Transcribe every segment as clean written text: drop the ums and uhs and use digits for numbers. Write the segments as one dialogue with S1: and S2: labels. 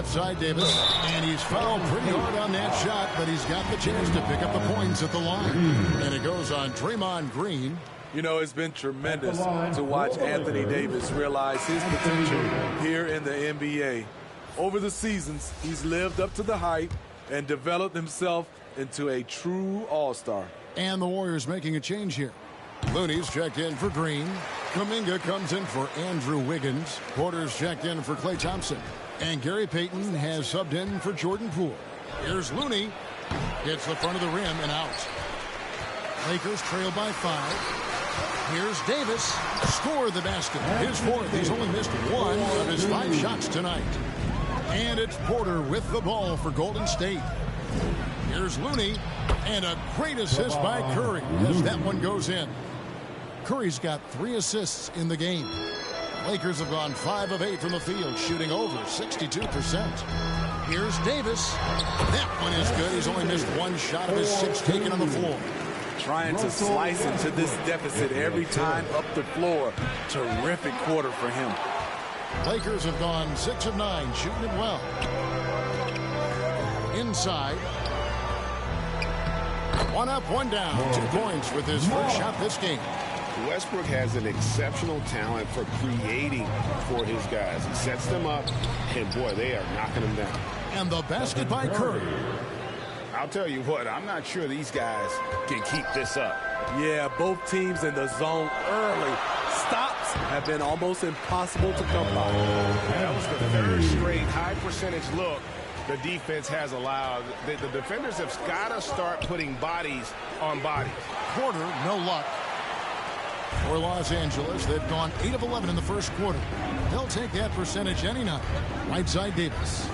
S1: left side, Davis. And he's fouled pretty hard on that shot, but he's got the chance to pick up the points at the line. And it goes on Draymond Green.
S2: You know, it's been tremendous to watch Anthony Davis realize his potential here in the NBA. Over the seasons, he's lived up to the hype and developed himself into a true all-star.
S1: And the Warriors making a change here. Looney's checked in for Green. Kuminga comes in for Andrew Wiggins. Porter's checked in for Klay Thompson. And Gary Payton has subbed in for Jordan Poole. Here's Looney. Hits the front of the rim and out. Lakers trail by 5. Here's Davis. Score the basket. His fourth. He's only missed 1 of his 5 shots tonight. And it's Porter with the ball for Golden State. Here's Looney. And a great assist by Curry as that one goes in. Curry's got 3 assists in the game. Lakers have gone 5 of 8 from the field, shooting over 62%. Here's Davis. That one is good. He's only missed 1 shot of his 6 taken on the floor.
S2: Trying to slice into this deficit every time up the floor. Terrific quarter for him.
S1: Lakers have gone 6 of 9, shooting it well. Inside. 1 up, 1 down. 2 points with his first shot this game.
S3: Westbrook has an exceptional talent for creating for his guys. He sets them up, and boy, they are knocking them down.
S1: And the basket by Curry.
S3: I'll tell you what, I'm not sure these guys can keep this up.
S2: Yeah, both teams in the zone early. Stops have been almost impossible to come by.
S3: That was the 3rd straight high-percentage look the defense has allowed. The defenders have got to start putting bodies on bodies.
S1: Porter, no luck. For Los Angeles, they've gone 8 of 11 in the first quarter. They'll take that percentage any night. Right side, Davis.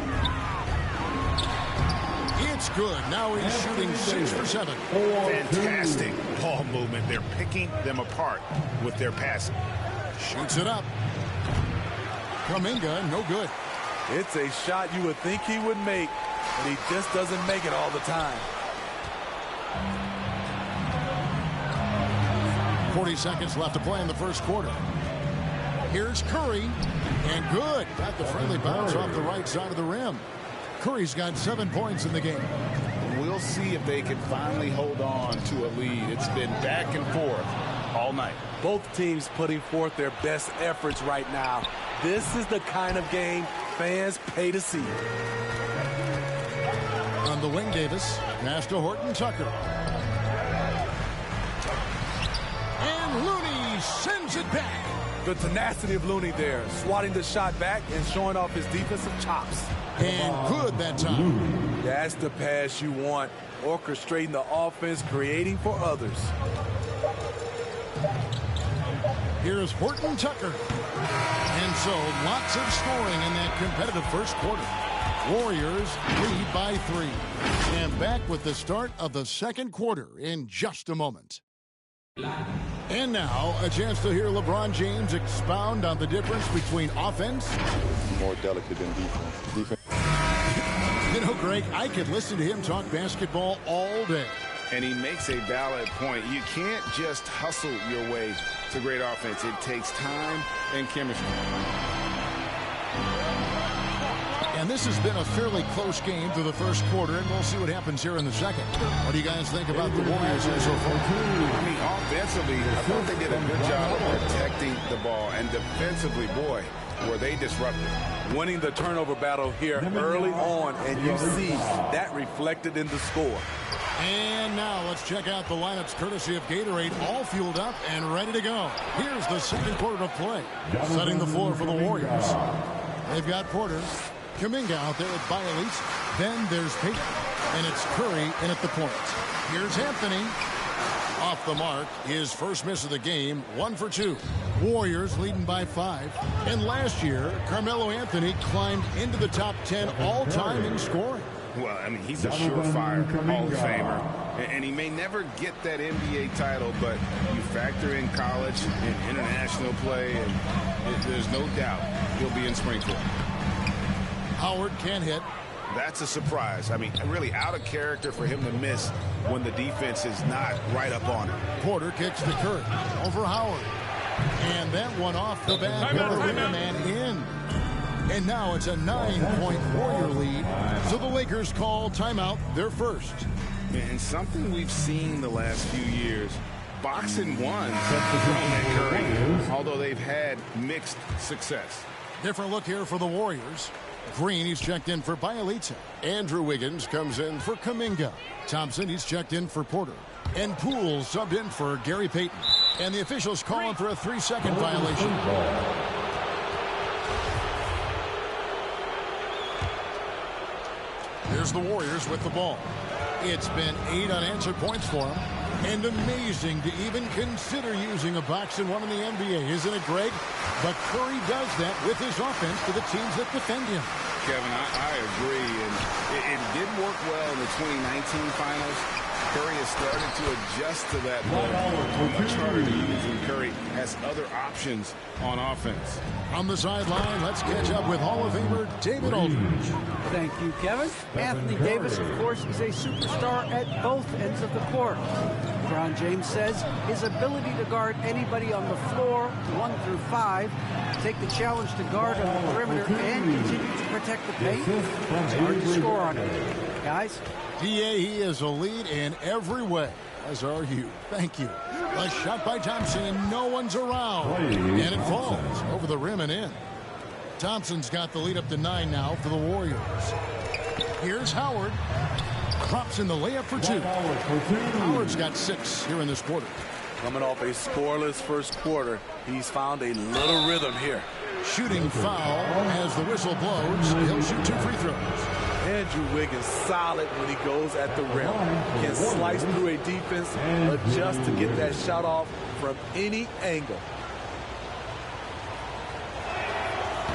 S1: It's good. Now he's shooting 6 for 7.
S3: Fantastic ball movement. They're picking them apart with their passing.
S1: Shoots it up. Kuminga, no good.
S2: It's a shot you would think he would make, but he just doesn't make it all the time.
S1: 40 seconds left to play in the first quarter. Here's Curry, and good. Got the friendly bounce off the right side of the rim. Curry's got 7 points in the game.
S3: We'll see if they can finally hold on to a lead. It's been back and forth all night.
S2: Both teams putting forth their best efforts right now. This is the kind of game fans pay to see.
S1: On the wing, Davis. Pass to Horton Tucker. And Looney sends it back.
S2: The tenacity of Looney there, swatting the shot back and showing off his defensive chops.
S1: And good that time.
S2: That's the pass you want. Orchestrating the offense, creating for others.
S1: Here's Horton Tucker. And so lots of scoring in that competitive first quarter. Warriors lead by 3. And back with the start of the second quarter in just a moment. And now a chance to hear LeBron James expound on the difference between offense.
S4: More delicate than defense.
S1: You know, Greg, I could listen to him talk basketball all day.
S3: And he makes a valid point. You can't just hustle your way to great offense. It takes time and chemistry.
S1: And this has been a fairly close game through the first quarter, and we'll see what happens here in the second. What do you guys think about the Warriors here so far?
S3: I mean, offensively, I thought they did a good job of protecting the ball. And defensively, boy, were they disruptive.
S2: Winning the turnover battle here early on, and you see that reflected in the score.
S1: And now let's check out the lineups courtesy of Gatorade, all fueled up and ready to go. Here's the second quarter of play. Setting the floor for the Warriors. They've got Porter. Kuminga out there at Bialise. Then there's Payton. And it's Curry in at the point. Here's Anthony. Off the mark. His first miss of the game. 1 for 2. Warriors leading by 5. And last year, Carmelo Anthony climbed into the top 10 all-time in scoring.
S3: Well, I mean, he's a surefire Hall of Famer. And he may never get that NBA title, but you factor in college and international play, and there's no doubt he'll be in Springfield.
S1: Howard can't hit.
S3: That's a surprise. I mean, really out of character for him to miss when the defense is not right up on him.
S1: Porter kicks to Curry. Over Howard. And that one off the back of the rim and in. And now it's a 9-point Warrior lead. So the Lakers call timeout, their first.
S3: And something we've seen the last few years, boxing one from Curry, although they've had mixed success.
S1: Different look here for the Warriors. Green, he's checked in for Bielitsa. Andrew Wiggins comes in for Kuminga. Thompson, he's checked in for Porter. And Poole subbed in for Gary Payton. And the officials calling for a 3-second violation. Here's the Warriors with the ball. It's been 8 unanswered points for them. And amazing to even consider using a box and one in the NBA, isn't it, Greg? But Curry does that with his offense to the teams that defend him.
S3: Kevin, I agree. And it didn't work well in the 2019 finals. Curry has started to adjust to that role. Much harder to use when Curry has other options on offense.
S1: On the sideline, let's catch up with Hall of Famer David Aldridge.
S5: Thank you, Kevin. Anthony Davis, of course, is a superstar at both ends of the court. LeBron James says his ability to guard anybody on the floor, 1 through 5, take the challenge to guard on the perimeter and continue to protect the paint, it's hard to score on it. Guys?
S1: DA, he is a lead in every way, as are you. Thank you. A shot by Thompson, and no one's around. And it falls over the rim and in. Thompson's got the lead up to 9 now for the Warriors. Here's Howard. Drops in the layup for 2. Howard's got 6 here in this quarter.
S2: Coming off a scoreless first quarter, he's found a little rhythm here.
S1: Shooting foul as the whistle blows. He'll shoot 2 free throws.
S2: Andrew Wiggins solid when he goes at the rim. Can slice through a defense, adjust to get that shot off from any angle.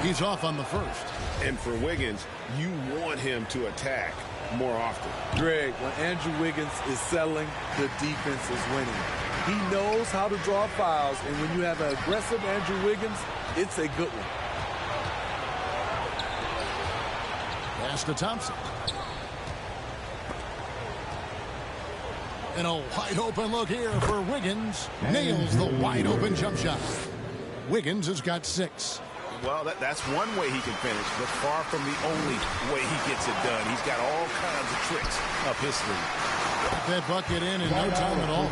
S1: He's off on the first.
S3: And for Wiggins, you want him to attack more often.
S2: Greg, when Andrew Wiggins is settling, the defense is winning. He knows how to draw fouls, and when you have an aggressive Andrew Wiggins, it's a good one.
S1: Pass to Thompson. And a wide open look here for Wiggins. Nails the wide open jump shot. Wiggins has got 6.
S3: Well, that's one way he can finish, but far from the only way he gets it done. He's got all kinds of tricks up his sleeve.
S1: Got that bucket in no time at all.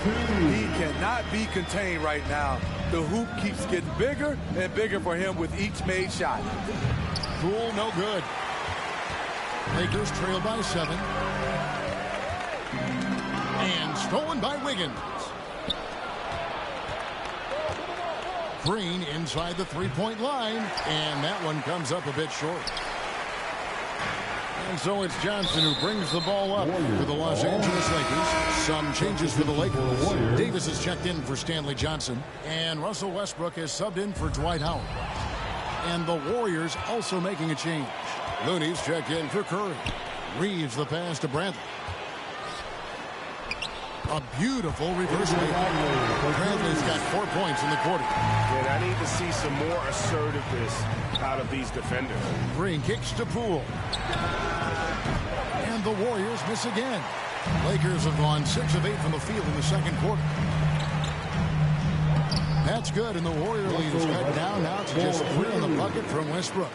S2: He cannot be contained right now. The hoop keeps getting bigger and bigger for him with each made shot.
S1: Poole, no good. Lakers trail by 7. And stolen by Wiggins. Green inside the 3-point line, and that one comes up a bit short. And so it's Johnson who brings the ball up for the Los Angeles Lakers. Some changes for the Lakers. Davis has checked in for Stanley Johnson, and Russell Westbrook has subbed in for Dwight Howard. And the Warriors also making a change. Looney's checked in for Curry. Reeves the pass to Bradley. A beautiful reverse layup. Bradley's got 4 points in the quarter.
S3: And I need to see some more assertiveness out of these defenders.
S1: Green kicks to Poole. And the Warriors miss again. Lakers have gone 6 of 8 from the field in the second quarter. That's good, and the Warrior lead is cut down now to just 3 on the bucket from Westbrook.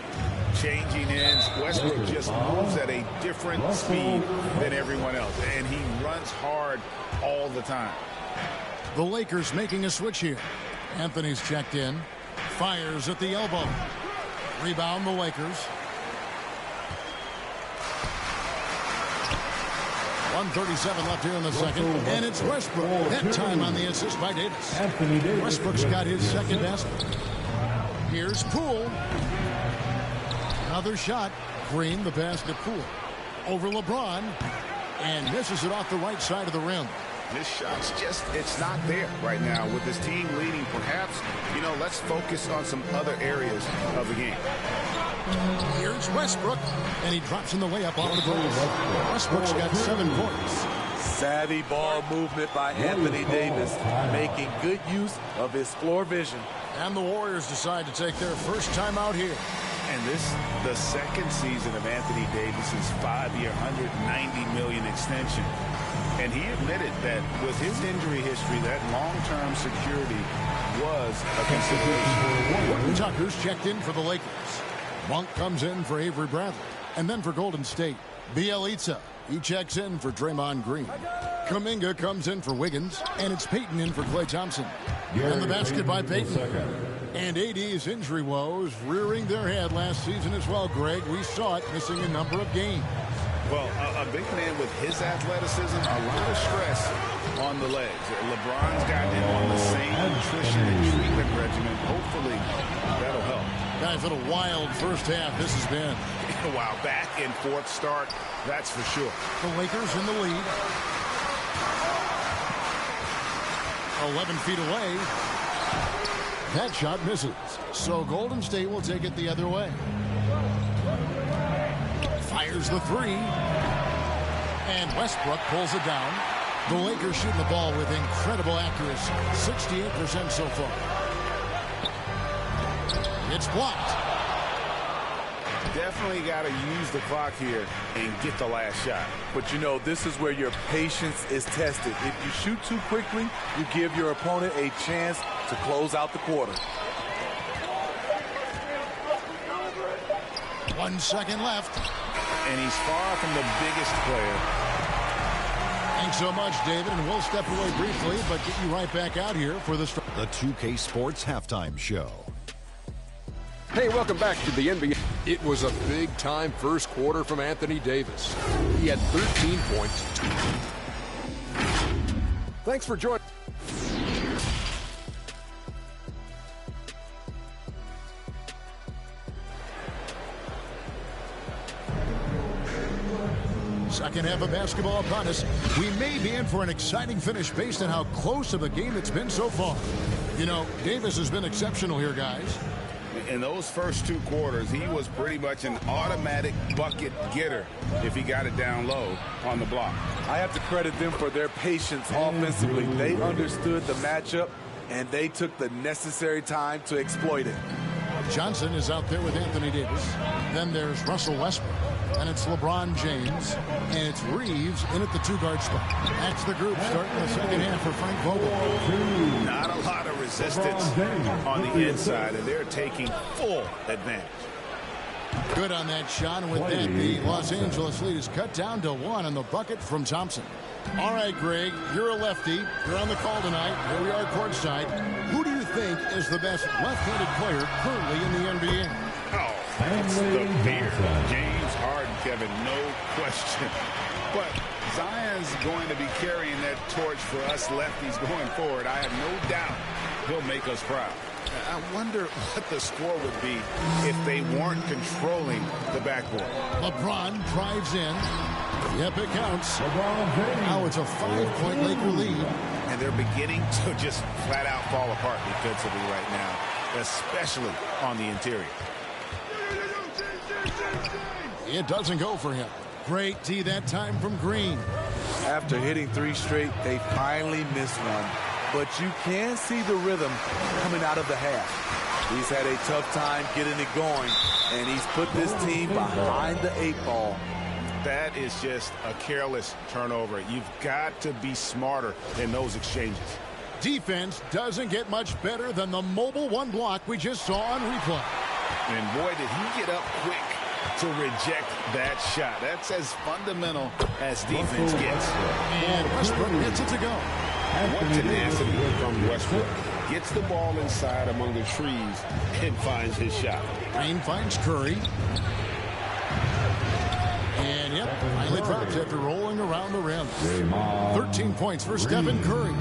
S3: Changing ends, Westbrook just moves at a different speed than everyone else, and he runs hard all the time.
S1: The Lakers making a switch here. Anthony's checked in. Fires at the elbow. Rebound the Lakers. 1:37 left here in the second. And it's Westbrook. That time on the assist by Davis. Westbrook's got his second basket. Here's Poole. Another shot. Green, the pass to Poole. Over LeBron. And misses it off the right side of the rim.
S3: This shot's just, it's not there right now. With this team leading, perhaps, let's focus on some other areas of the game.
S1: Here's Westbrook, and he drops in the layup off the glass. Westbrook's got 7 points.
S2: Savvy ball movement by Anthony Davis, making good use of his floor vision.
S1: And the Warriors decide to take their first time out here.
S3: And this, the second season of Anthony Davis's 5-year, $190 million extension. And he admitted that with his injury history, that long-term security was a consideration.
S1: Horton Tucker's checked in for the Lakers. Monk comes in for Avery Bradley. And then for Golden State, Bielitsa. He checks in for Draymond Green. Kuminga comes in for Wiggins. And it's Payton in for Klay Thompson. And the basket by Payton. And AD's injury woes rearing their head last season as well, Greg. We saw it missing a number of games.
S3: Well, a big man with his athleticism, a lot of stress on the legs. LeBron's got him on the same nutrition and treatment regimen. Hopefully, that'll help.
S1: Guys, what a wild first half this has been.
S3: Wow, back and forth start, that's for sure.
S1: The Lakers in the lead. 11 feet away. That shot misses. So Golden State will take it the other way. Fires the three. And Westbrook pulls it down. The Lakers shooting the ball with incredible accuracy. 68% so far. It's blocked.
S3: Definitely got to use the clock here and get the last shot.
S2: But you know, this is where your patience is tested. If you shoot too quickly, you give your opponent a chance to close out the quarter.
S1: 1 second left.
S3: And he's far from the biggest player.
S1: Thanks so much, David, and we'll step away briefly, but get you right back out here for the
S6: 2K Sports Halftime Show.
S7: Hey, welcome back to the NBA. It was a big-time first quarter from Anthony Davis. He had 13 points. Thanks for joining.
S1: Second half of basketball upon us. We may be in for an exciting finish based on how close of a game it's been so far. You know, Davis has been exceptional here, guys.
S3: In those first two quarters, he was pretty much an automatic bucket getter if he got it down low on the block.
S2: I have to credit them for their patience offensively. They understood the matchup, and they took the necessary time to exploit it.
S1: Johnson is out there with Anthony Davis. Then there's Russell Westbrook. And it's LeBron James. And it's Reeves in at the two-guard spot. That's the group starting the second half for Frank Vogel.
S3: Not a lot of resistance on the inside, and they're taking full advantage.
S1: Good on that shot. And with that, the Los Angeles lead is cut down to 1 on the bucket from Thompson. All right, Greg, you're a lefty. You're on the call tonight. Here we are courtside. Who do you think is the best left-handed player currently in the NBA?
S3: Oh, it's the beard. James Harden, Kevin, no question. But Zion's going to be carrying that torch for us lefties going forward. I have no doubt he'll make us proud. I wonder what the score would be if they weren't controlling the backboard.
S1: LeBron drives in. Yep, it counts. Now it's a 5-point Laker lead.
S3: And they're beginning to just flat out fall apart defensively right now, especially on the interior.
S1: It doesn't go for him. Great D that time from Green.
S2: After hitting 3 straight, they finally missed one. But you can see the rhythm coming out of the half. He's had a tough time getting it going, and he's put this team behind the 8 ball.
S3: That is just a careless turnover. You've got to be smarter in those exchanges.
S1: Defense doesn't get much better than the mobile 1 block we just saw on replay.
S3: And boy, did he get up quick to reject that shot. That's as fundamental as defense gets.
S1: And Westbrook gets it to go.
S3: What tenacity from Westbrook. Gets the ball inside among the trees and finds his shot.
S1: Green finds Curry. And yep, finally drops after rolling around the rim. 13 points for Stephen Curry.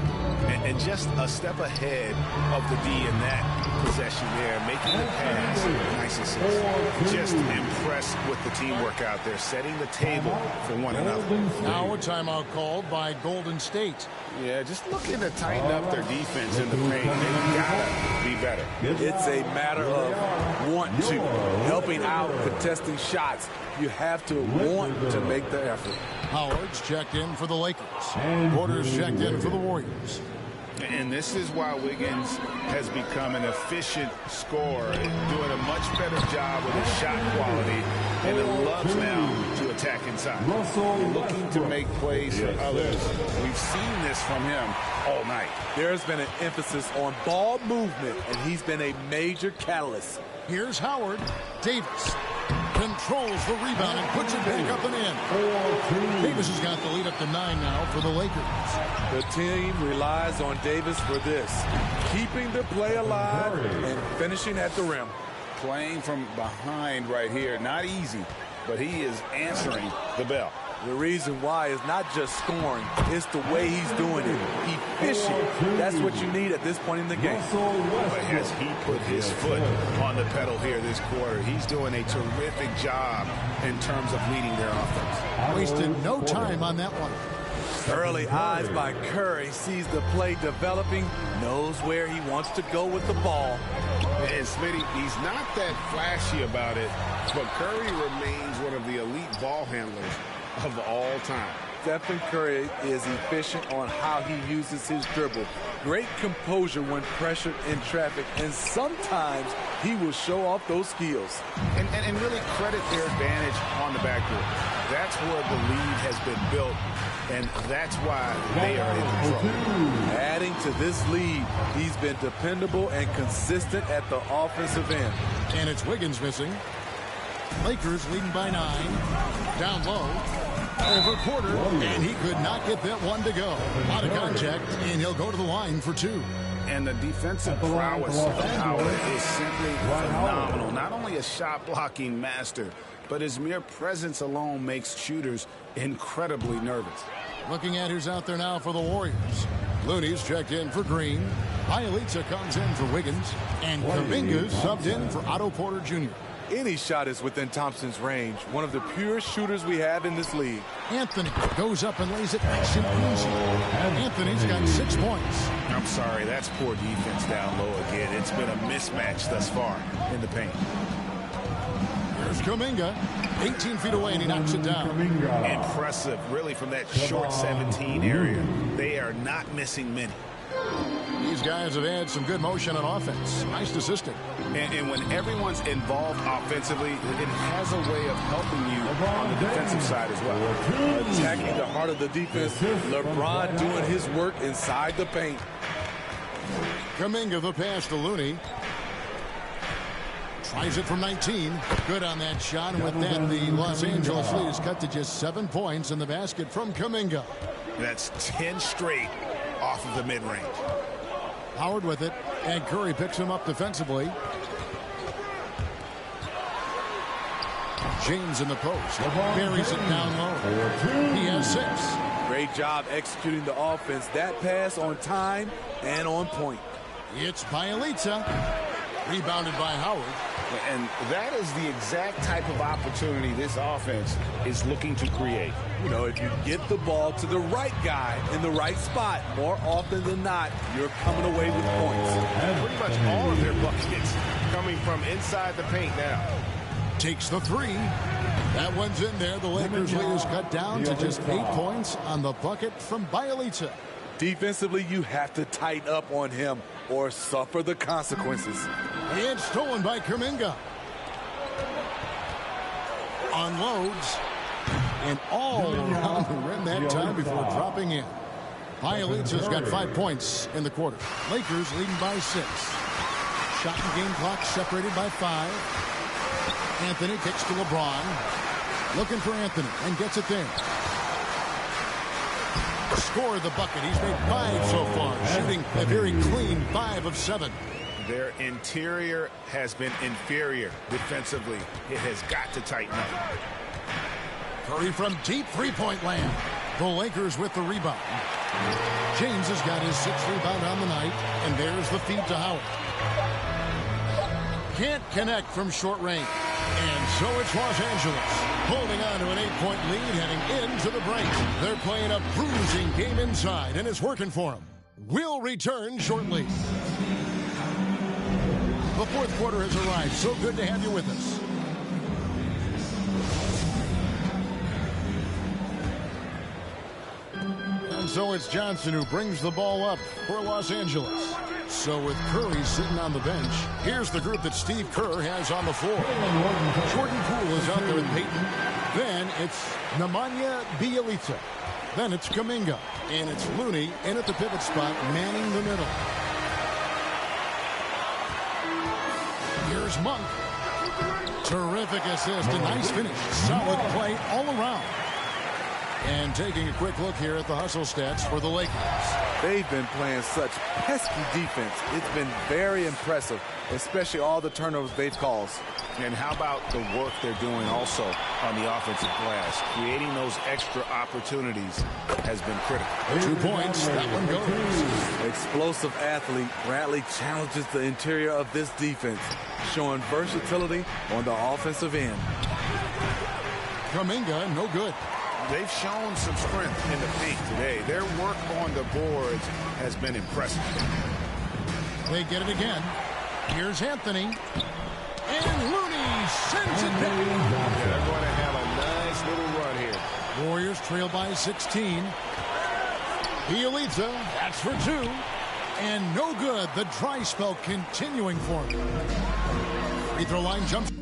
S3: And just a step ahead of the D in that possession there, making the pass nice and safe. Just impressed with the teamwork out there, setting the table for one another.
S1: Now a timeout called by Golden State.
S3: Yeah, just looking to tighten up their defense in the paint. They've got to be better.
S2: It's a matter of want to, helping out, contesting shots. You have to want to make the effort.
S1: Howard's checked in for the Lakers. Porter's checked in for the Warriors.
S3: And this is why Wiggins has become an efficient scorer, doing a much better job with his shot quality, and it loves now to attack inside. Looking to make plays for others. We've seen this from him all night.
S2: There's been an emphasis on ball movement, and he's been a major catalyst.
S1: Here's Howard. Davis controls the rebound and puts it back up and in. Davis has got the lead up to 9 now for the Lakers.
S2: The team relies on Davis for this, keeping the play alive and finishing at the rim.
S3: Playing from behind right here, not easy, but he is answering the bell.
S2: The reason why is not just scoring, it's the way he's doing it. Efficient. That's what you need at this point in the game.
S3: But as he put his foot on the pedal here this quarter, he's doing a terrific job in terms of leading their offense.
S1: Wasted no time on that one.
S2: Early eyes by Curry, sees the play developing, knows where he wants to go with the ball.
S3: And Smitty, he's not that flashy about it, but Curry remains one of the elite ball handlers of all time.
S2: Stephen Curry is efficient on how he uses his dribble. Great composure when pressured in traffic, and sometimes he will show off those skills.
S3: And really credit their advantage on the backcourt. That's where the lead has been built, and that's why they are in control.
S2: Adding to this lead, he's been dependable and consistent at the offensive end.
S1: And it's Wiggins missing. Lakers leading by 9. Down low. Over quarter, and he could not get that one to go. Out of contact, and he'll go to the line for 2.
S3: And the defensive prowess of Howard is simply phenomenal. Not only a shot-blocking master, but his mere presence alone makes shooters incredibly nervous.
S1: Looking at who's out there now for the Warriors. Looney's checked in for Green. Bielitsa comes in for Wiggins. And Kuminga's subbed in for Otto Porter Jr.
S2: Any shot is within Thompson's range. One of the purest shooters we have in this league.
S1: Anthony goes up and lays it nice and easy. Anthony's got 6 points.
S3: I'm sorry, that's poor defense down low again. It's been a mismatch thus far in the paint.
S1: Here's Kuminga, 18 feet away, and he knocks it down.
S3: Impressive, really, from that short 17 area. They are not missing many.
S1: These guys have had some good motion on offense. Nice assisting.
S3: And when everyone's involved offensively, it has a way of helping you on the defensive side as well.
S2: Attacking the heart of the defense, LeBron doing his work inside the paint.
S1: Kuminga the pass to Looney. Tries it from 19. Good on that shot. And with that, the Los Angeles lead is cut to just 7 points in the basket from Kuminga.
S3: That's 10 straight off of the mid-range.
S1: Howard with it, and Curry picks him up defensively. James in the post. Buries it down low. He has 6.
S2: Great job executing the offense. That pass on time and on point.
S1: It's Bielitsa. Rebounded by Howard.
S3: And that is the exact type of opportunity this offense is looking to create.
S2: You know, if you get the ball to the right guy in the right spot, more often than not, you're coming away with points.
S3: And pretty much all of their buckets coming from inside the paint now.
S1: Takes the 3. That one's in there. The Lakers lead is cut down to just 8 points on the bucket from Bielitsa.
S2: Defensively, you have to tighten up on him or suffer the consequences.
S1: It's stolen by Kuminga. Unloads. And all around the rim that time before dropping in. Bielitsa's got 5 points in the quarter. Lakers leading by 6. Shot and game clock separated by 5. Anthony kicks to LeBron. Looking for Anthony and gets it there. Score the bucket. He's made 5 so far. Shooting a very clean 5 of 7.
S3: Their interior has been inferior defensively. It has got to tighten up.
S1: Curry from deep three-point land. The Lakers with the rebound. James has got his 6th rebound on the night, and there's the feed to Howard. Can't connect from short range. And so it's Los Angeles holding on to an 8-point lead heading into the break. They're playing a bruising game inside, and it's working for them. We'll return shortly. The 4th quarter has arrived. So good to have you with us. And so it's Johnson who brings the ball up for Los Angeles. So with Curry sitting on the bench, here's the group that Steve Kerr has on the floor. Jordan Poole is out there with Peyton. Then It's Nemanja Bjelica. Then it's Kuminga. And it's Looney in at the pivot spot, manning the middle. Here's Monk. Terrific assist. A nice finish. Solid play all around. And taking a quick look here at the hustle stats for the Lakers.
S2: They've been playing such pesky defense. It's been very impressive, especially all the turnovers they've caused.
S3: And how about the work they're doing also on the offensive glass? Creating those extra opportunities has been critical.
S1: 2 points. That one goes.
S2: Explosive athlete. Bradley challenges the interior of this defense, showing versatility on the offensive end.
S1: Kuminga, no good.
S3: They've shown some strength in the paint today. Their work on the boards has been impressive.
S1: They get it again. Here's Anthony. And Looney sends it back.
S3: They're going to have a nice little run here.
S1: Warriors trail by 16. Bjelica, that's for 2. And no good. The dry spell continuing for him. Free throw line jumps.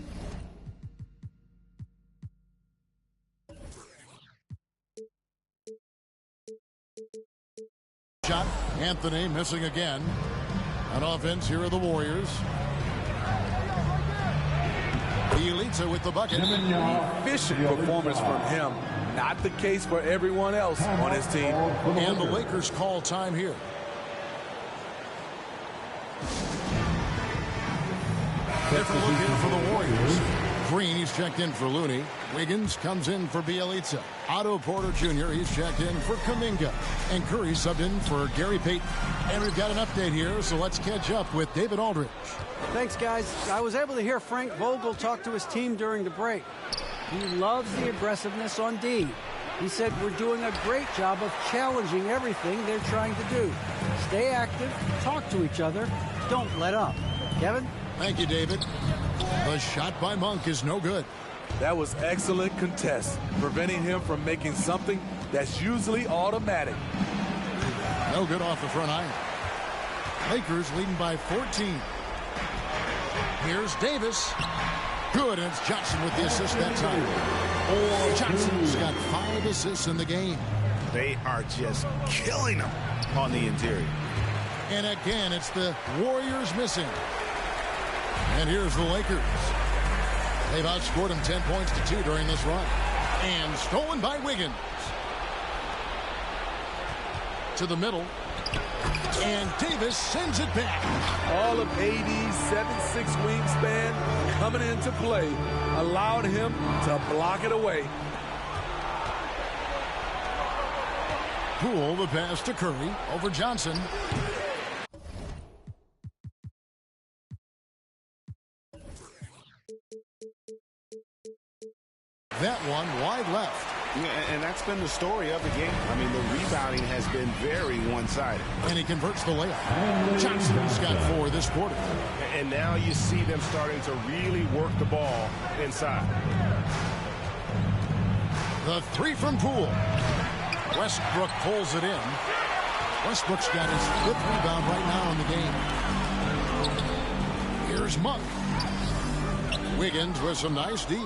S1: Shot. Anthony missing again. On offense, here are the Warriors. Bjelica with the bucket.
S2: Efficient performance from him. Not the case for everyone else on his team.
S1: And the Lakers call time here. Different look here for the Warriors. Green, he's checked in for Looney. Wiggins comes in for Bjelica. Otto Porter Jr., he's checked in for Kuminga. And Curry subbed in for Gary Payton. And we've got an update here, so let's catch up with David Aldridge.
S5: Thanks, guys. I was able to hear Frank Vogel talk to his team during the break. He loves the aggressiveness on D. He said we're doing a great job of challenging everything they're trying to do. Stay active, talk to each other, don't let up. Kevin?
S1: Thank you, David. The shot by Monk is no good.
S2: That was excellent contest, preventing him from making something that's usually automatic.
S1: No good off the front iron. Lakers leading by 14. Here's Davis. Good, and it's Johnson with the assist that time. Johnson's got 5 assists in the game.
S3: They are just killing them on the interior.
S1: And again, it's the Warriors missing. And here's the Lakers. They've outscored them 10 points to 2 during this run. And stolen by Wiggins. To the middle. And Davis sends it back.
S2: All of AD's 7'6" wingspan coming into play allowed him to block it away.
S1: Poole, the pass to Curry over Johnson. That one wide left.
S3: And that's been the story of the game. I mean, the rebounding has been very one-sided.
S1: And he converts the layup. Johnson's got 4 this quarter.
S3: And now you see them starting to really work the ball inside.
S1: The 3 from Poole. Westbrook pulls it in. Westbrook's got his 5th rebound right now in the game. Here's Monk. Wiggins with some nice D.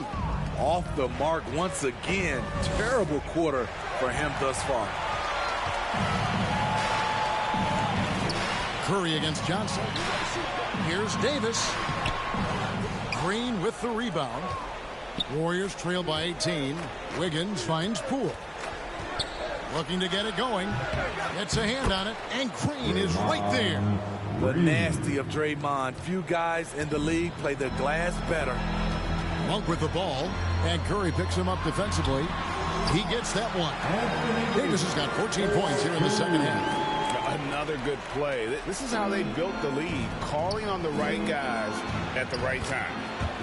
S2: Off the mark once again. Terrible quarter for him thus far.
S1: Curry against Johnson. Here's Davis. Green with the rebound. Warriors trail by 18. Wiggins finds Poole. Looking to get it going. Gets a hand on it. And Green is right there.
S2: The nasty of Draymond. Few guys in the league play the glass better.
S1: Monk with the ball, and Curry picks him up defensively. He gets that one. Davis has got 14 points here in the second half.
S3: Another good play. This is how they built the lead, calling on the right guys at the right time.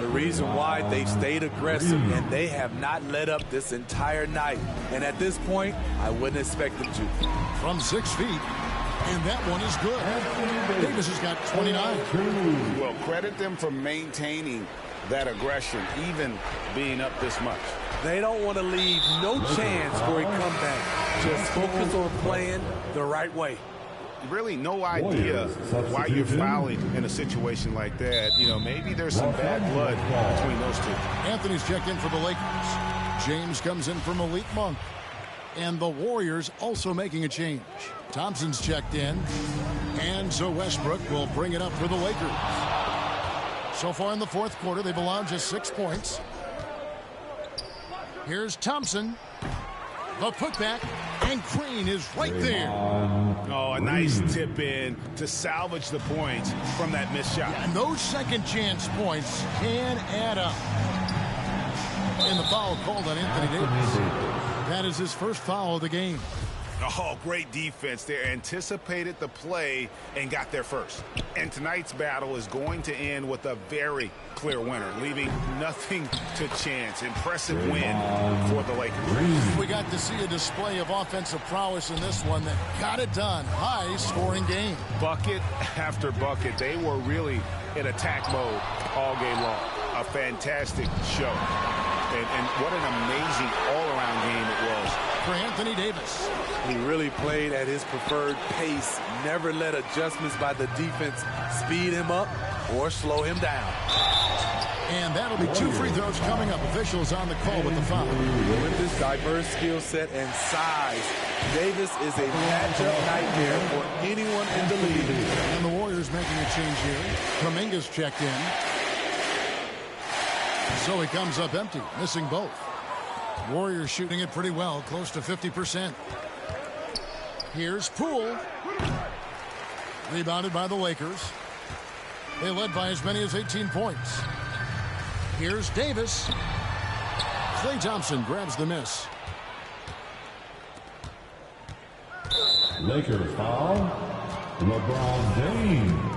S2: The reason why they've stayed aggressive, and they have not let up this entire night. And at this point, I wouldn't expect them to.
S1: From 6 feet, and that one is good. Davis has got 29.
S3: Well, credit them for maintaining that aggression, even being up this much.
S2: They don't want to leave no chance for a comeback. Just focus on playing the right way.
S3: Really no idea why you're fouling in a situation like that. You know, maybe there's some bad blood between those two.
S1: Anthony's checked in for the Lakers. James comes in for Malik Monk. And the Warriors also making a change. Thompson's checked in. And so Westbrook will bring it up for the Lakers. So far in the fourth quarter, they've allowed just 6 points. Here's Thompson. The putback. And Green is right there.
S3: Oh, a nice tip in to salvage the points from that missed shot.
S1: Yeah, and those second chance points can add up. And the foul called on Anthony Davis. That is his first foul of the game.
S3: Oh, great defense there. Anticipated the play and got there first. And tonight's battle is going to end with a very clear winner, leaving nothing to chance. Impressive win for the Lakers.
S1: We got to see a display of offensive prowess in this one that got it done. High-scoring game.
S3: Bucket after bucket. They were really in attack mode all game long. A fantastic show. And what an amazing all-around game it was
S1: for Anthony Davis.
S2: He really played at his preferred pace. Never let adjustments by the defense speed him up or slow him down.
S1: And that'll be 2 free throws coming up. Officials on the call with the foul.
S2: With this diverse skill set and size, Davis is a matchup nightmare for anyone in the league.
S1: And the Warriors making a change here. Kuminga's checked in. So he comes up empty, missing both. Warriors shooting it pretty well, close to 50%. Here's Poole. Rebounded by the Lakers. They led by as many as 18 points. Here's Davis. Klay Thompson grabs the miss.
S8: Lakers foul. LeBron James.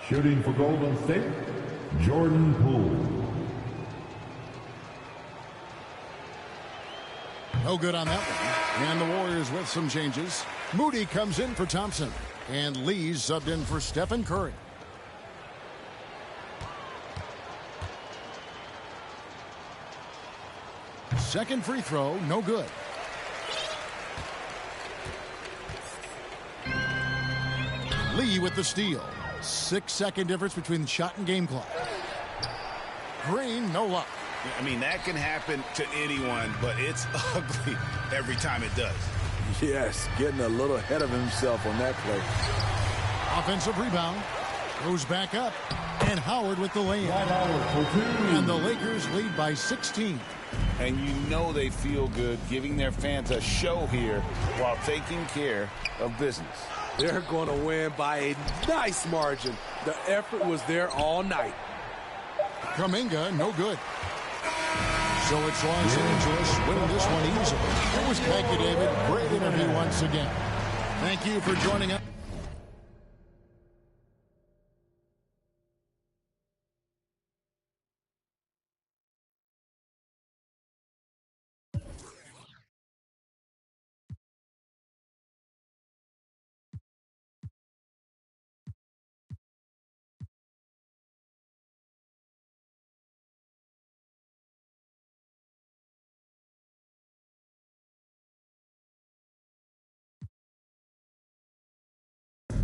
S8: Shooting for Golden State, Jordan Poole.
S1: No good on that one. And the Warriors with some changes. Moody comes in for Thompson. And Lee's subbed in for Stephen Curry. Second free throw, no good. Lee with the steal. 6-second difference between the shot and game clock. Green, no luck.
S3: I mean, that can happen to anyone, but it's ugly every time it does.
S2: Yes, getting a little ahead of himself on that play.
S1: Offensive rebound. Goes back up. And Howard with the layup. And the Lakers lead by 16.
S3: And you know they feel good giving their fans a show here while taking care of business.
S2: They're going to win by a nice margin. The effort was there all night.
S1: Kuminga, no good. So it's Los Angeles winning this one easily. That was thank you, David. Great interview once again. Thank you for joining us.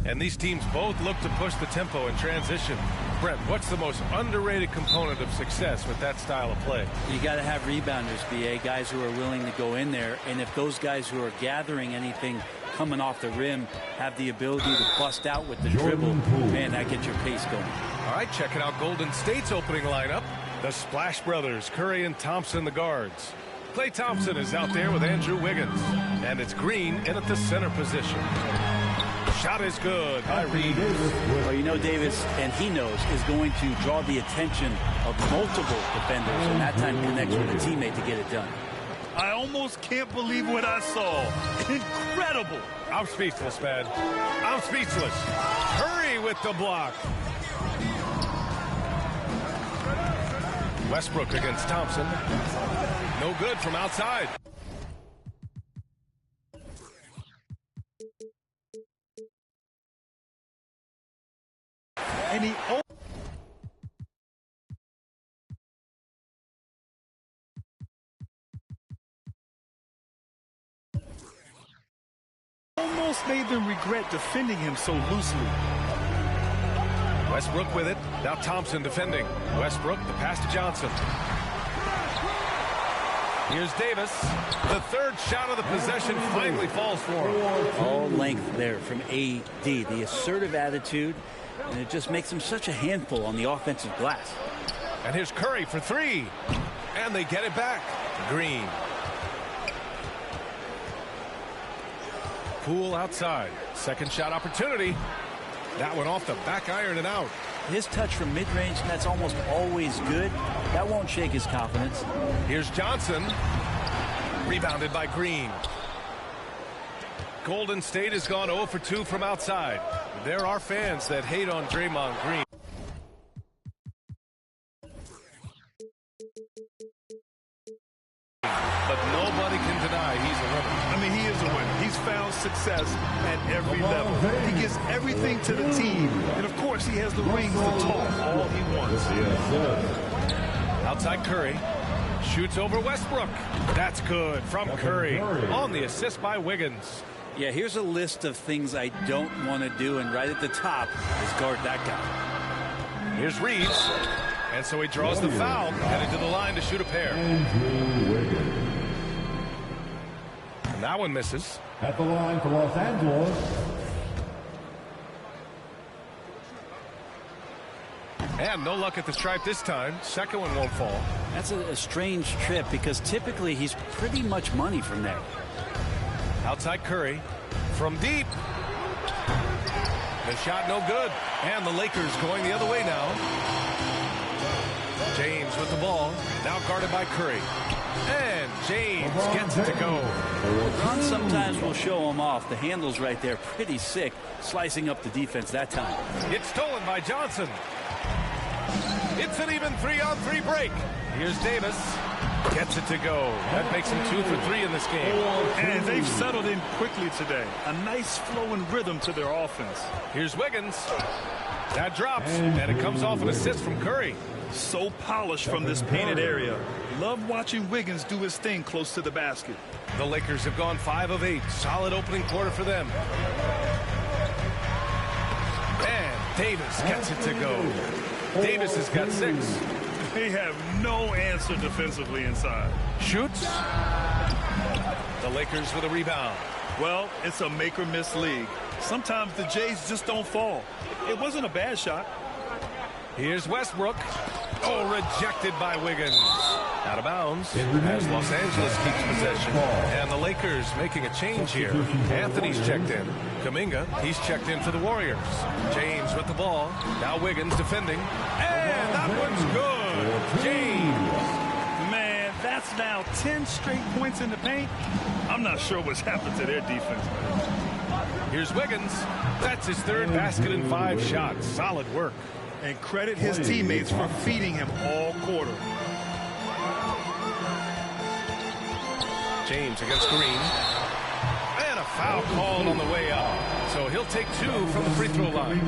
S9: And these teams both look to push the tempo in transition. Brett, what's the most underrated component of success with that style of play?
S5: You got to have rebounders, BA, guys who are willing to go in there. And if those guys who are gathering anything coming off the rim have the ability to bust out with the dribble, man, that gets your pace going.
S9: All right, checking out Golden State's opening lineup. The Splash Brothers, Curry and Thompson, the guards. Klay Thompson is out there with Andrew Wiggins. And it's Green in at the center position. Shot is good by Reed.
S5: Well, you know, Davis, and he knows, is going to draw the attention of multiple defenders, and that time connects with a teammate to get it done.
S10: I almost can't believe what I saw. Incredible.
S9: I'm speechless, man. I'm speechless. Curry with the block. Westbrook against Thompson. No good from outside.
S10: And he almost made them regret defending him so loosely.
S9: Westbrook with it. Now Thompson defending. Westbrook, the pass to Johnson. Here's Davis. The third shot of the possession finally falls for him.
S11: All length there from AD. The assertive attitude, and it just makes him such a handful on the offensive glass.
S9: And here's Curry for three. And they get it back. Green. Poole outside. Second shot opportunity. That one off the back iron and out.
S11: His touch from mid-range, that's almost always good. That won't shake his confidence.
S9: Here's Johnson. Rebounded by Green. Golden State has gone 0 for 2 from outside. There are fans that hate on Draymond Green. But nobody can deny he's a winner.
S10: I mean, he is a winner. He's found success at every level. He gives everything to the team. And, of course, he has the rings to talk all he wants.
S9: Outside Curry. Shoots over Westbrook. That's good from Curry on the assist by Wiggins.
S11: Yeah, here's a list of things I don't want to do, and right at the top is guard that guy.
S9: Here's Reeves. And so he draws the foul, headed to the line to shoot a pair. And that one misses.
S8: At the line for Los Angeles.
S9: And no luck at the stripe this time. Second one won't fall.
S11: That's a strange trip because typically he's pretty much money from there.
S9: Outside Curry from deep. The shot no good. And the Lakers going the other way now. James with the ball. Now guarded by Curry. And James gets it to go.
S11: LeBron sometimes will show him off. The handle's right there. Pretty sick. Slicing up the defense that time.
S9: It's stolen by Johnson. It's an even 3-on-3 break. Here's Davis. Gets it to go. That makes him 2 for 3 in this game.
S10: And they've settled in quickly today. A nice flowing rhythm to their offense.
S9: Here's Wiggins. That drops. And it comes off an assist from Curry.
S10: So polished from this painted area. Love watching Wiggins do his thing close to the basket.
S9: The Lakers have gone 5 of 8. Solid opening quarter for them. And Davis gets it to go. Davis has got 6.
S10: They have no answer defensively inside.
S9: Shoots. The Lakers with a rebound.
S10: Well, it's a make-or-miss league. Sometimes the Jays just don't fall. It wasn't a bad shot.
S9: Here's Westbrook. Oh, rejected by Wiggins. Out of bounds as Los Angeles keeps possession. And the Lakers making a change here. Anthony's checked in. Kuminga, he's checked in for the Warriors. James with the ball. Now Wiggins defending. And that one's good. James.
S10: Man, that's now 10 straight points in the paint. I'm not sure what's happened to their defense.
S9: Here's Wiggins. That's his third basket in 5 shots. Solid work.
S10: And credit his teammates for feeding him all quarter.
S9: James against Green. And a foul called on the way out. So he'll take 2 from the free throw line.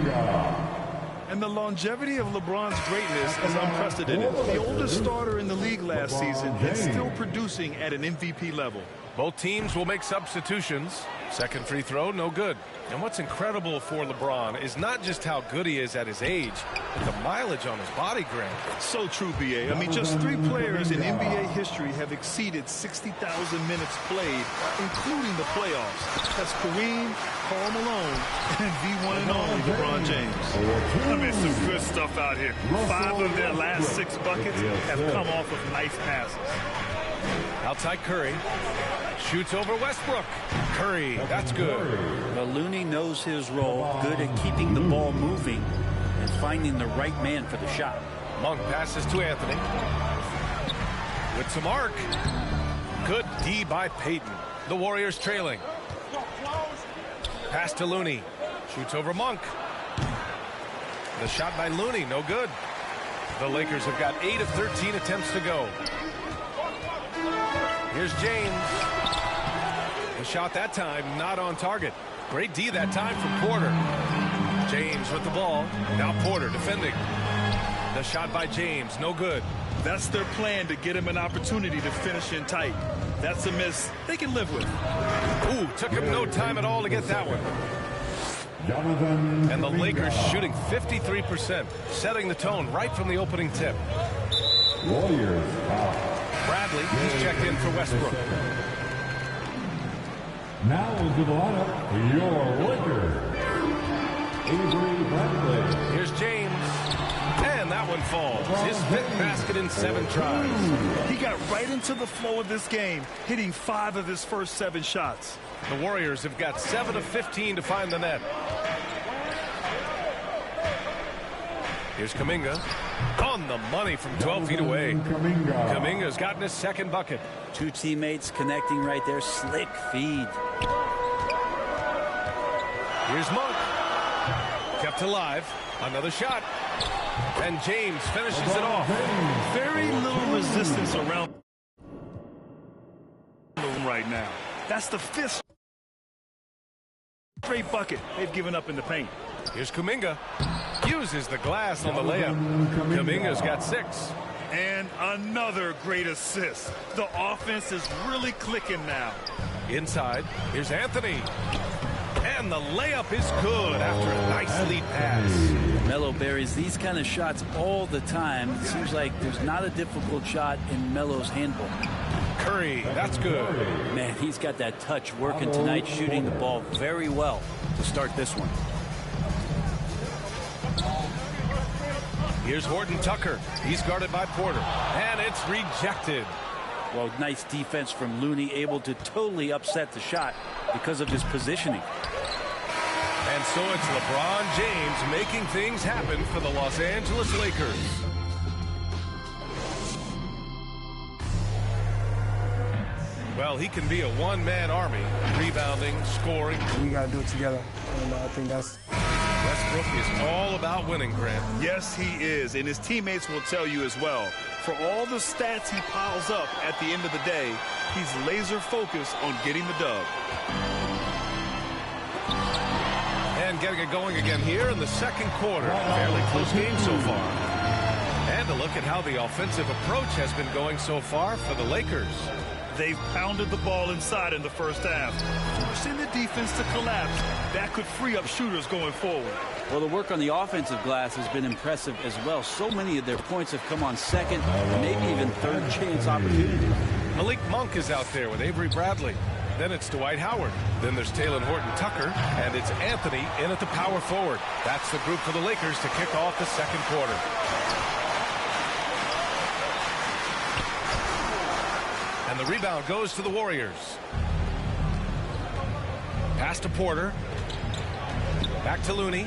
S10: And the longevity of LeBron's greatness is unprecedented. The oldest starter in the league last season and still producing at an MVP level.
S9: Both teams will make substitutions. Second free throw, no good. And what's incredible for LeBron is not just how good he is at his age, but the mileage on his body grade.
S10: So true, B.A. I mean, just 3 players in NBA history have exceeded 60,000 minutes played, including the playoffs. That's Kareem, Karl Malone, and the one and only LeBron James. I mean, some good stuff out here. 5 of their last 6 buckets have come off of nice passes.
S9: Outside Curry. Shoots over Westbrook. Curry, that's good.
S11: Well, Looney knows his role. Good at keeping the ball moving and finding the right man for the shot.
S9: Monk passes to Anthony. With some arc. Good D by Payton. The Warriors trailing. Pass to Looney. Shoots over Monk. The shot by Looney, no good. The Lakers have got 8 of 13 attempts to go. Here's James. The shot that time not on target. Great D that time from Porter. James with the ball. Now Porter defending. The shot by James, no good.
S10: That's their plan, to get him an opportunity to finish in tight. That's a miss they can live with.
S9: Ooh, took him no time at all to get that one. And the Lakers shooting 53%, setting the tone right from the opening tip.
S8: Warriors.
S9: Bradley, he's checked in for Westbrook.
S8: Now into the lineup, your Lakers. Avery Bradley.
S9: Here's James. And that one falls. His fifth basket in 7 tries.
S10: He got right into the flow of this game, hitting 5 of his first 7 shots.
S9: The Warriors have got 7 of 15 to find the net. Here's Kuminga. On the money from 12 feet away. Kuminga's gotten his second bucket.
S11: 2 teammates connecting right there. Slick feed.
S9: Here's Monk. Kept alive. Another shot. And James finishes it off.
S10: Very little resistance around them right now. That's the 5th straight bucket they've given up in the paint.
S9: Here's Kuminga. Uses the glass on the layup. Kuminga's got 6.
S10: And another great assist. The offense is really clicking now.
S9: Inside, here's Anthony. And the layup is good after a nice lead pass.
S11: Melo buries these kind of shots all the time. It seems like there's not a difficult shot in Melo's handbook.
S9: Curry, that's good.
S11: Man, he's got that touch working tonight, shooting the ball very well to start this one.
S9: Here's Horton Tucker. He's guarded by Porter. And it's rejected.
S11: Well, nice defense from Looney, able to totally upset the shot because of his positioning.
S9: And so it's LeBron James making things happen for the Los Angeles Lakers. Well, he can be a one-man army, rebounding, scoring.
S12: We got to do it together, and I think that's...
S9: Westbrook is all about winning, Grant.
S10: Yes, he is, and his teammates will tell you as well. For all the stats he piles up at the end of the day, he's laser focused on getting the dub.
S9: And getting it going again here in the second quarter. Fairly close game so far. And a look at how the offensive approach has been going so far for the Lakers.
S10: They've pounded the ball inside in the first half, forcing the defense to collapse. That could free up shooters going forward.
S11: Well, the work on the offensive glass has been impressive as well. So many of their points have come on second, maybe even third chance opportunities.
S9: Malik Monk is out there with Avery Bradley. Then it's Dwight Howard. Then there's Talen Horton-Tucker, and it's Anthony in at the power forward. That's the group for the Lakers to kick off the second quarter. And the rebound goes to the Warriors. Pass to Porter. Back to Looney.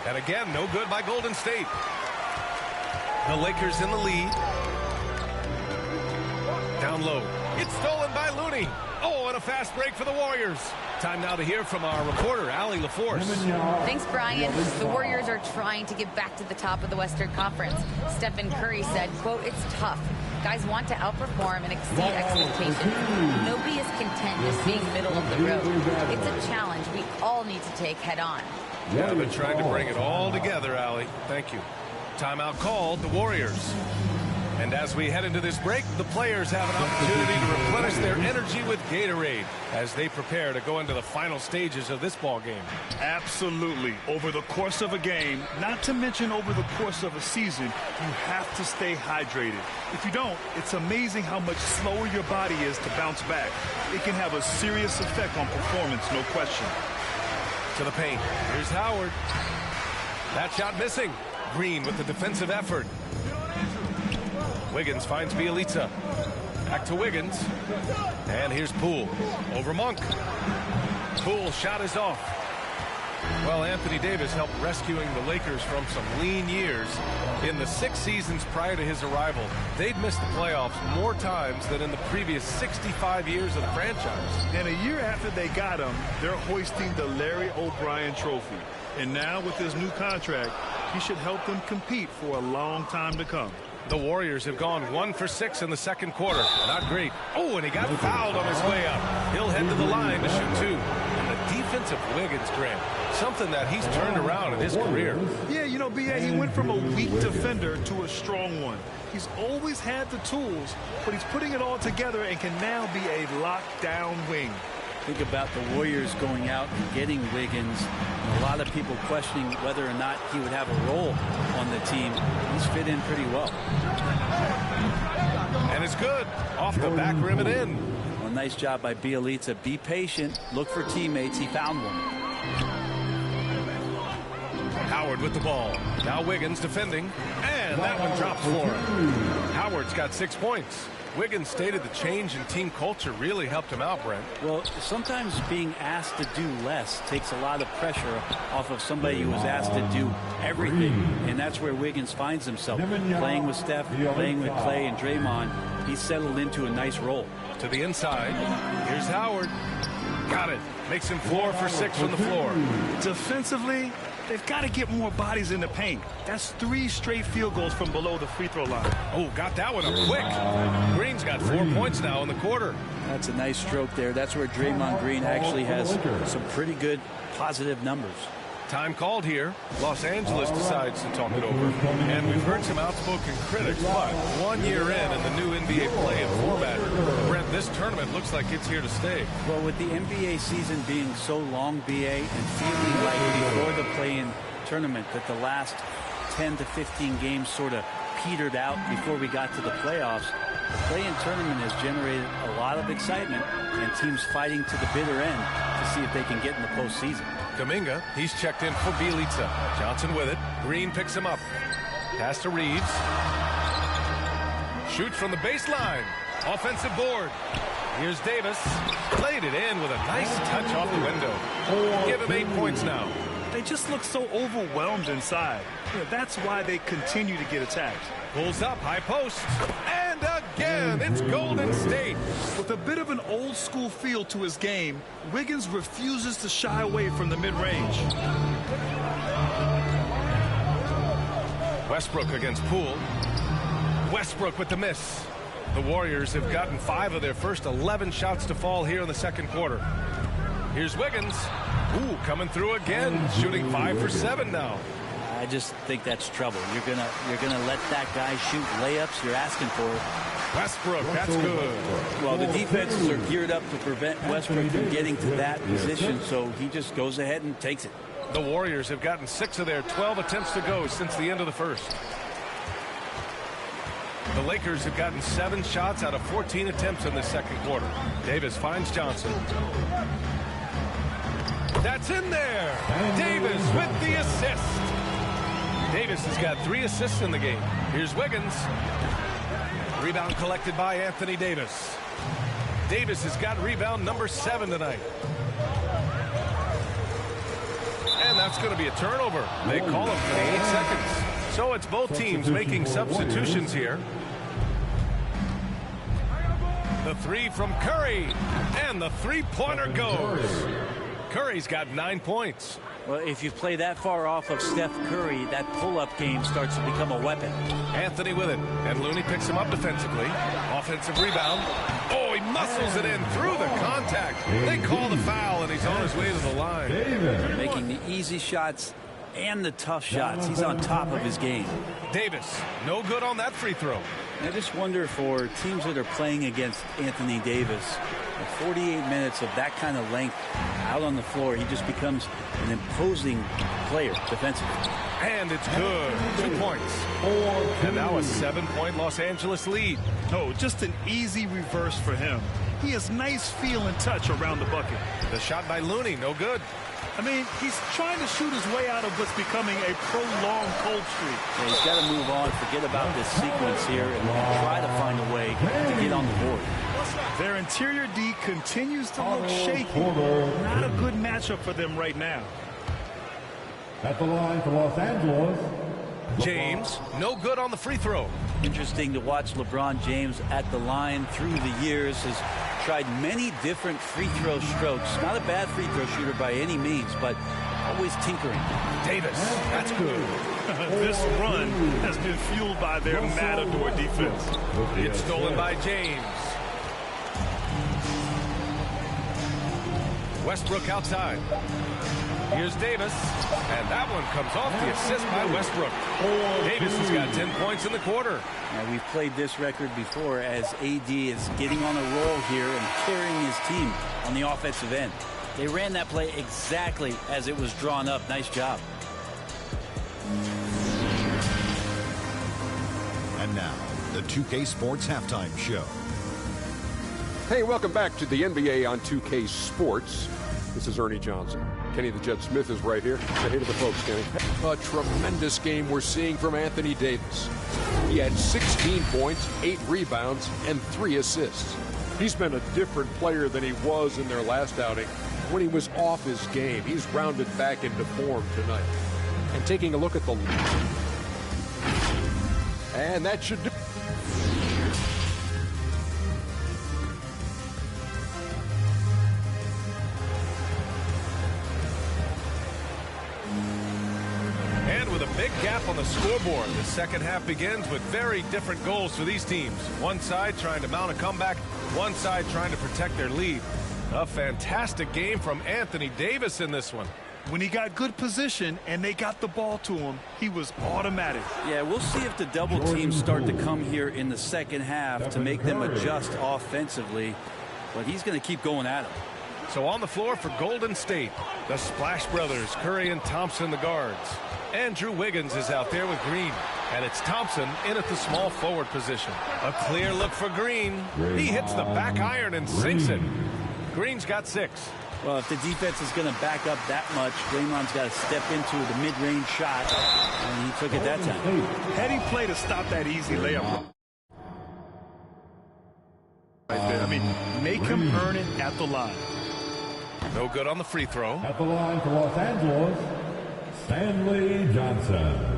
S9: And again, no good by Golden State. The Lakers in the lead. Down low. It's stolen by Looney. Oh, and a fast break for the Warriors. Time now to hear from our reporter, Allie LaForce.
S13: Thanks, Brian. The Warriors are trying to get back to the top of the Western Conference. Stephen Curry said, quote, "It's tough. Guys want to outperform and exceed expectations. Nobody is content just being middle of the road. It's a challenge we all need to take head on."
S9: Yeah, they're trying to bring it all together, Allie. Thank you. Timeout called, the Warriors. And as we head into this break, the players have an opportunity to replenish their energy with Gatorade as they prepare to go into the final stages of this ball game.
S10: Absolutely. Over the course of a game, not to mention over the course of a season, you have to stay hydrated. If you don't, it's amazing how much slower your body is to bounce back. It can have a serious effect on performance, no question.
S9: To the paint. Here's Howard. That shot missing. Green with the defensive effort. Wiggins finds Bielitsa. Back to Wiggins. And here's Poole. Over Monk. Poole's shot is off. Well, Anthony Davis helped rescuing the Lakers from some lean years. In the 6 seasons prior to his arrival, they'd missed the playoffs more times than in the previous 65 years of the franchise.
S10: And a year after they got him, they're hoisting the Larry O'Brien Trophy. And now with his new contract, he should help them compete for a long time to come.
S9: The Warriors have gone 1 for 6 in the second quarter. Not great. Oh, and he got fouled on his way up. He'll head to the line to shoot 2. And the defense of Wiggins, Grant, something that he's turned around in his career.
S10: Yeah, you know, B.A., he went from a weak defender to a strong one. He's always had the tools, but he's putting it all together and can now be a lockdown wing.
S11: Think about the Warriors going out and getting Wiggins. And a lot of people questioning whether or not he would have a role on the team. He's fit in pretty well.
S9: And it's good. Off the back rim and in.
S11: Well, nice job by Bielitsa. Be patient. Look for teammates. He found one.
S9: Howard with the ball. Now Wiggins defending. And that one drops for him. Howard's got 6 points. Wiggins stated the change in team culture really helped him out, Brent.
S11: Well, sometimes being asked to do less takes a lot of pressure off of somebody who was asked to do everything. And that's where Wiggins finds himself. Playing with Steph, playing with Clay and Draymond. He's settled into a nice role.
S9: To the inside. Here's Howard. Got it. Makes him 4 for 6 from the floor.
S10: Defensively, they've got to get more bodies in the paint. That's 3 straight field goals from below the free throw line.
S9: Oh, got that one up quick. Green's got 4 points now in the quarter.
S11: That's a nice stroke there. That's where Draymond Green actually has some pretty good positive numbers.
S9: Time called here. Los Angeles decides to talk it over. And we've heard some outspoken critics, but 1 year in the new NBA play-in format, Brent, this tournament looks like it's here to stay.
S11: Well, with the NBA season being so long, BA, and feeling like before the play-in tournament that the last 10 to 15 games sort of petered out before we got to the playoffs, the play-in tournament has generated a lot of excitement and teams fighting to the bitter end to see if they can get in the postseason.
S9: Kuminga, he's checked in for Bielitsa. Johnson with it. Green picks him up. Pass to Reeves. Shoots from the baseline. Offensive board. Here's Davis. Played it in with a nice touch off the window. Give him 8 points now.
S10: They just look so overwhelmed inside. That's why they continue to get attacked.
S9: Pulls up, high post. And again, it's Golden State.
S10: With a bit of an old school feel to his game, Wiggins refuses to shy away from the mid-range.
S9: Westbrook against Poole. Westbrook with the miss. The Warriors have gotten 5 of their first 11 shots to fall here in the second quarter. Here's Wiggins. Ooh, coming through again, shooting 5 for 7 now.
S11: I just think that's trouble. You're gonna let that guy shoot layups. You're asking for it.
S9: Westbrook, that's good.
S11: Well, the defenses are geared up to prevent Westbrook from getting to that position, so he just goes ahead and takes it.
S9: The Warriors have gotten 6 of their 12 attempts to go since the end of the first. The Lakers have gotten 7 shots out of 14 attempts in the second quarter. Davis finds Johnson. That's in there. Davis with the assist. Davis has got 3 assists in the game. Here's Wiggins. Rebound collected by Anthony Davis. Davis has got rebound number 7 tonight. And that's going to be a turnover. They call him for the 8 seconds. So it's both teams making substitutions here. The 3 from Curry. And the 3-pointer goes. Curry's got 9 points.
S11: Well, if you play that far off of Steph Curry, that pull-up game starts to become a weapon.
S9: Anthony with it. And Looney picks him up defensively. Offensive rebound. Oh, he muscles it in through the contact. They call the foul, and he's on his way to the line.
S11: Making the easy shots and the tough shots. He's on top of his game.
S9: Davis, no good on that free throw.
S11: I just wonder for teams that are playing against Anthony Davis, 48 minutes of that kind of length out on the floor, he just becomes an imposing player defensively.
S9: And it's good. 2 points. And now a 7-point Los Angeles lead.
S10: No, just an easy reverse for him. He has nice feel and touch around the bucket.
S9: The shot by Looney, no good.
S10: I mean, he's trying to shoot his way out of what's becoming a prolonged cold streak.
S11: Yeah, he's got to move on, forget about this sequence here, and try to find a way to get on the board.
S10: Their interior D continues to look shaky. Not a good matchup for them right now.
S8: At the line for Los Angeles,
S9: James, no good on the free throw.
S11: Interesting to watch LeBron James at the line through the years. Has tried many different free throw strokes. Not a bad free throw shooter by any means, but always tinkering.
S9: Davis, that's good.
S10: This run has been fueled by their matador defense.
S9: It's stolen by James. Westbrook outside. Here's Davis, and that one comes off the assist by Westbrook. Davis has got 10 points in the quarter.
S11: Now, we've played this record before as AD is getting on a roll here and carrying his team on the offensive end. They ran that play exactly as it was drawn up. Nice job.
S6: And now, the 2K Sports Halftime Show.
S7: Hey, welcome back to the NBA on 2K Sports. This is Ernie Johnson. Kenny the Jet Smith is right here. Say hey to the folks, Kenny. A tremendous game we're seeing from Anthony Davis. He had 16 points, 8 rebounds, and 3 assists. He's been a different player than he was in their last outing when he was off his game. He's rounded back into form tonight. And taking a look at the... And that should do...
S9: Big gap on the scoreboard. The second half begins with very different goals for these teams. One side trying to mount a comeback, one side trying to protect their lead. A fantastic game from Anthony Davis in this one.
S10: When he got good position and they got the ball to him, he was automatic.
S11: Yeah, we'll see if the double teams start to come here in the second half to make them adjust offensively. But he's going to keep going at him.
S9: So on the floor for Golden State, the Splash Brothers, Curry and Thompson, the guards. Andrew Wiggins is out there with Green, and it's Thompson in at the small forward position. A clear look for Green. He hits the back iron and sinks it. Green's got 6.
S11: Well, if the defense is going to back up that much, Draymond's got to step into the mid-range shot, and he took it that time.
S10: Heady play to stop that easy layup. Right there. I mean, make him earn it at the line.
S9: No good on the free throw.
S8: At the line for Los Angeles, Stanley Johnson.